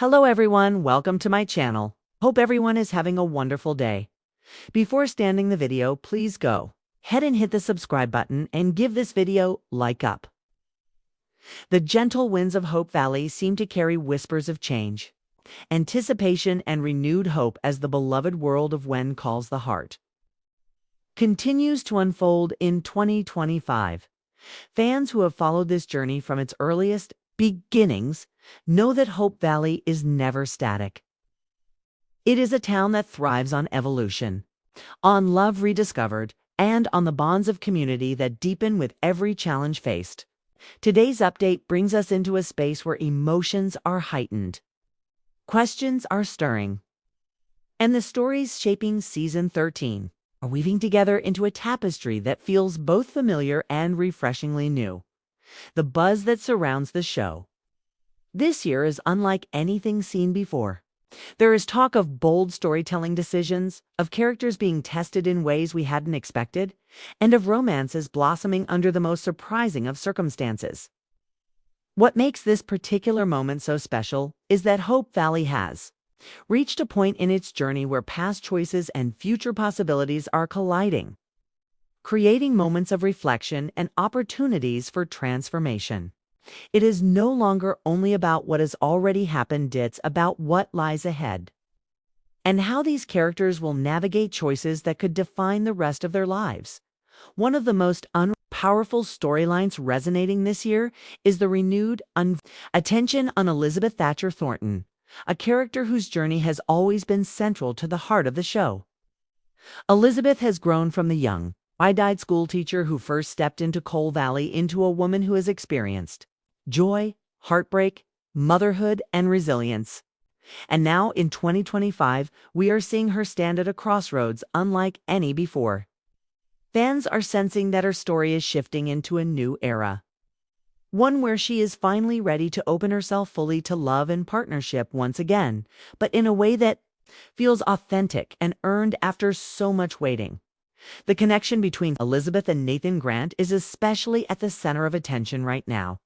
Hello everyone, welcome to my channel. Hope everyone is having a wonderful day. Before starting the video, please go ahead and hit the subscribe button and give this video like up. The gentle winds of Hope Valley seem to carry whispers of change, anticipation, and renewed hope as the beloved world of When Calls the Heart continues to unfold in 2025. Fans who have followed this journey from its earliest beginnings know that Hope Valley is never static. It is a town that thrives on evolution, on love rediscovered, and on the bonds of community that deepen with every challenge faced. Today's update brings us into a space where emotions are heightened, questions are stirring, and the stories shaping Season 13 are weaving together into a tapestry that feels both familiar and refreshingly new. The buzz that surrounds the show this year is unlike anything seen before. There is talk of bold storytelling decisions, of characters being tested in ways we hadn't expected, and of romances blossoming under the most surprising of circumstances. What makes this particular moment so special is that Hope Valley has reached a point in its journey where past choices and future possibilities are colliding, creating moments of reflection and opportunities for transformation. It is no longer only about what has already happened, it's about what lies ahead, and how these characters will navigate choices that could define the rest of their lives. One of the most powerful storylines resonating this year is the renewed attention on Elizabeth Thornton, a character whose journey has always been central to the heart of the show. Elizabeth has grown from the young, wide-eyed schoolteacher who first stepped into Coal Valley into a woman who has experienced joy, heartbreak, motherhood, and resilience. And now, in 2025, we are seeing her stand at a crossroads unlike any before. Fans are sensing that her story is shifting into a new era, one where she is finally ready to open herself fully to love and partnership once again, but in a way that feels authentic and earned after so much waiting. The connection between Elizabeth and Nathan Grant is especially at the center of attention right now.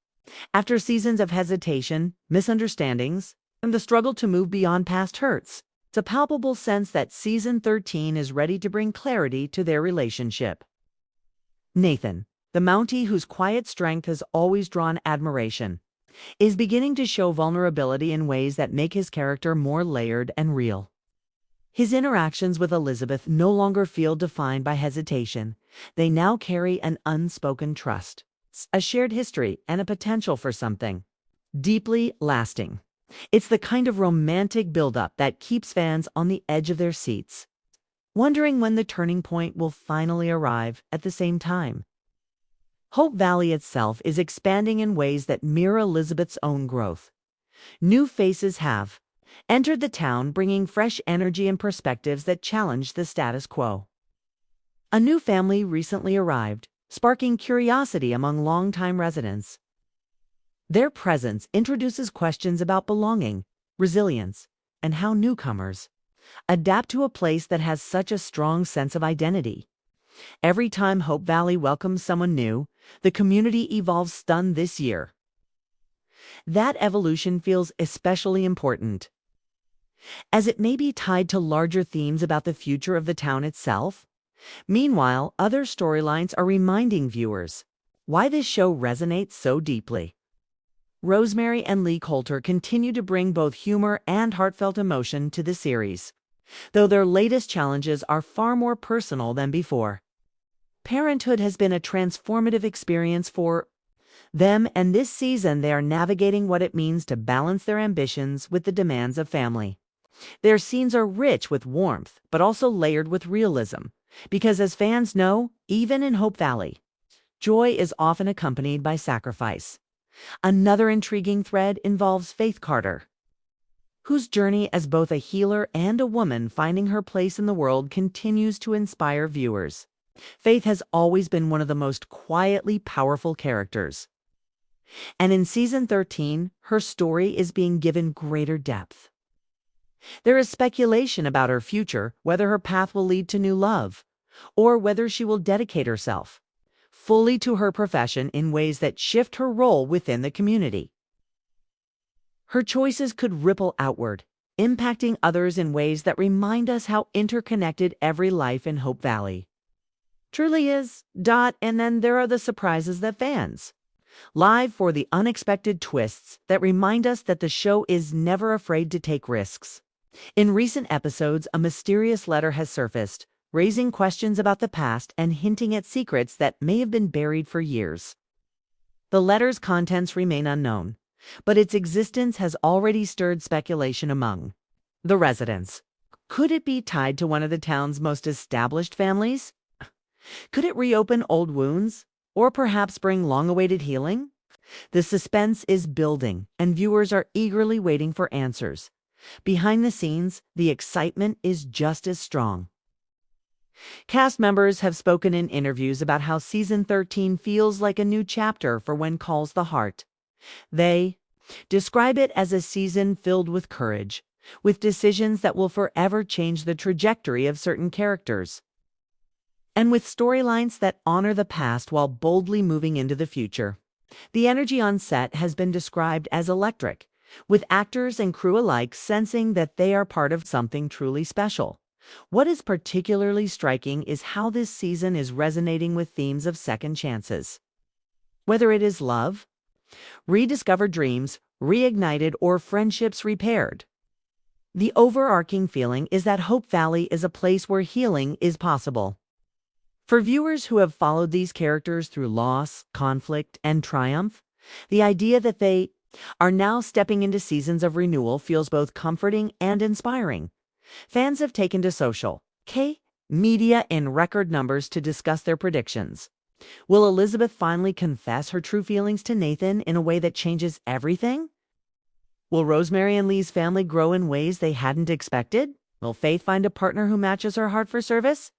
After seasons of hesitation, misunderstandings, and the struggle to move beyond past hurts, it's a palpable sense that Season 13 is ready to bring clarity to their relationship. Nathan, the Mountie whose quiet strength has always drawn admiration, is beginning to show vulnerability in ways that make his character more layered and real. His interactions with Elizabeth no longer feel defined by hesitation. They now carry an unspoken trust, a shared history, and a potential for something deeply lasting. It's the kind of romantic buildup that keeps fans on the edge of their seats, wondering when the turning point will finally arrive. At the same time, Hope Valley itself is expanding in ways that mirror Elizabeth's own growth. New faces have entered the town, bringing fresh energy and perspectives that challenge the status quo. A new family recently arrived, sparking curiosity among longtime residents. Their presence introduces questions about belonging, resilience, and how newcomers adapt to a place that has such a strong sense of identity. Every time Hope Valley welcomes someone new, the community evolves. Stunned this year, that evolution feels especially important, as it may be tied to larger themes about the future of the town itself. Meanwhile, other storylines are reminding viewers why this show resonates so deeply. Rosemary and Lee continue to bring both humor and heartfelt emotion to the series, though their latest challenges are far more personal than before. Parenthood has been a transformative experience for them, and this season they are navigating what it means to balance their ambitions with the demands of family. Their scenes are rich with warmth, but also layered with realism, because as fans know, even in Hope Valley, joy is often accompanied by sacrifice. Another intriguing thread involves Faith Carter, whose journey as both a healer and a woman finding her place in the world continues to inspire viewers. Faith has always been one of the most quietly powerful characters, and in Season 13, her story is being given greater depth. There is speculation about her future, whether her path will lead to new love, or whether she will dedicate herself fully to her profession in ways that shift her role within the community. Her choices could ripple outward, impacting others in ways that remind us how interconnected every life in Hope Valley truly is. And then there are the surprises that fans live for the unexpected twists that remind us that the show is never afraid to take risks. In recent episodes, a mysterious letter has surfaced, raising questions about the past and hinting at secrets that may have been buried for years. The letter's contents remain unknown, but its existence has already stirred speculation among the residents. Could it be tied to one of the town's most established families? Could it reopen old wounds, or perhaps bring long-awaited healing? The suspense is building, and viewers are eagerly waiting for answers. Behind the scenes, the excitement is just as strong. Cast members have spoken in interviews about how Season 13 feels like a new chapter for When Calls the Heart. They describe it as a season filled with courage, with decisions that will forever change the trajectory of certain characters, and with storylines that honor the past while boldly moving into the future. The energy on set has been described as electric, with actors and crew alike sensing that they are part of something truly special. What is particularly striking is how this season is resonating with themes of second chances. Whether it is love, rediscovered dreams, reignited, or friendships repaired, the overarching feeling is that Hope Valley is a place where healing is possible. For viewers who have followed these characters through loss, conflict, and triumph, the idea that they are now stepping into seasons of renewal feels both comforting and inspiring. Fans have taken to social media in record numbers to discuss their predictions. Will Elizabeth finally confess her true feelings to Nathan in a way that changes everything? Will Rosemary and Lee's family grow in ways they hadn't expected? Will Faith find a partner who matches her heart for service?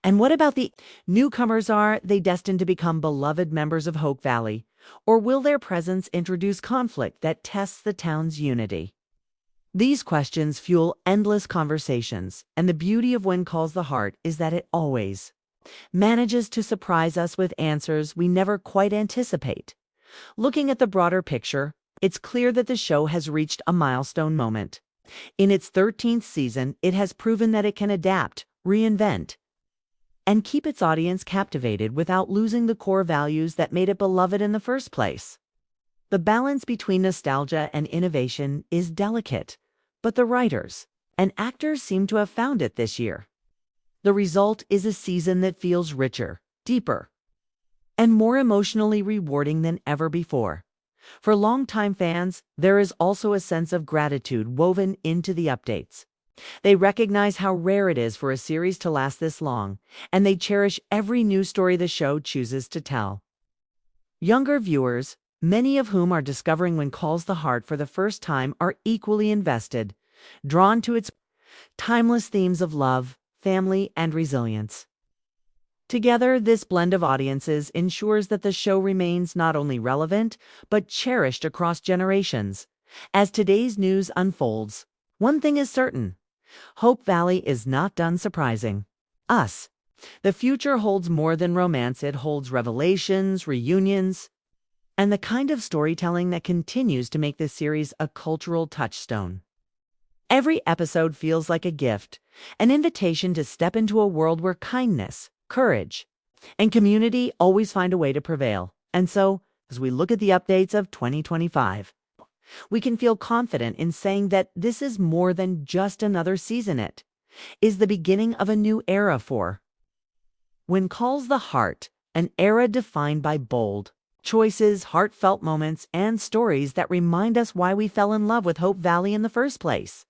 And what about the newcomers? Are they destined to become beloved members of Hope Valley? Or will their presence introduce conflict that tests the town's unity? These questions fuel endless conversations, and the beauty of When Calls the Heart is that it always manages to surprise us with answers we never quite anticipate. Looking at the broader picture, it's clear that the show has reached a milestone moment. In its 13th season, it has proven that it can adapt, reinvent, and keep its audience captivated without losing the core values that made it beloved in the first place. The balance between nostalgia and innovation is delicate, but the writers and actors seem to have found it this year. The result is a season that feels richer, deeper, and more emotionally rewarding than ever before. For longtime fans, there is also a sense of gratitude woven into the updates. They recognize how rare it is for a series to last this long, and they cherish every new story the show chooses to tell. Younger viewers, many of whom are discovering When Calls the Heart for the first time, are equally invested, drawn to its timeless themes of love, family, and resilience. Together, this blend of audiences ensures that the show remains not only relevant, but cherished across generations. As today's news unfolds, one thing is certain: Hope Valley is not done surprising us. The future holds more than romance. It holds revelations, reunions, and the kind of storytelling that continues to make this series a cultural touchstone. Every episode feels like a gift, an invitation to step into a world where kindness, courage, and community always find a way to prevail. And so, as we look at the updates of 2025, we can feel confident in saying that this is more than just another season. It is the beginning of a new era for When Calls the Heart, an era defined by bold choices, heartfelt moments, and stories that remind us why we fell in love with Hope Valley in the first place.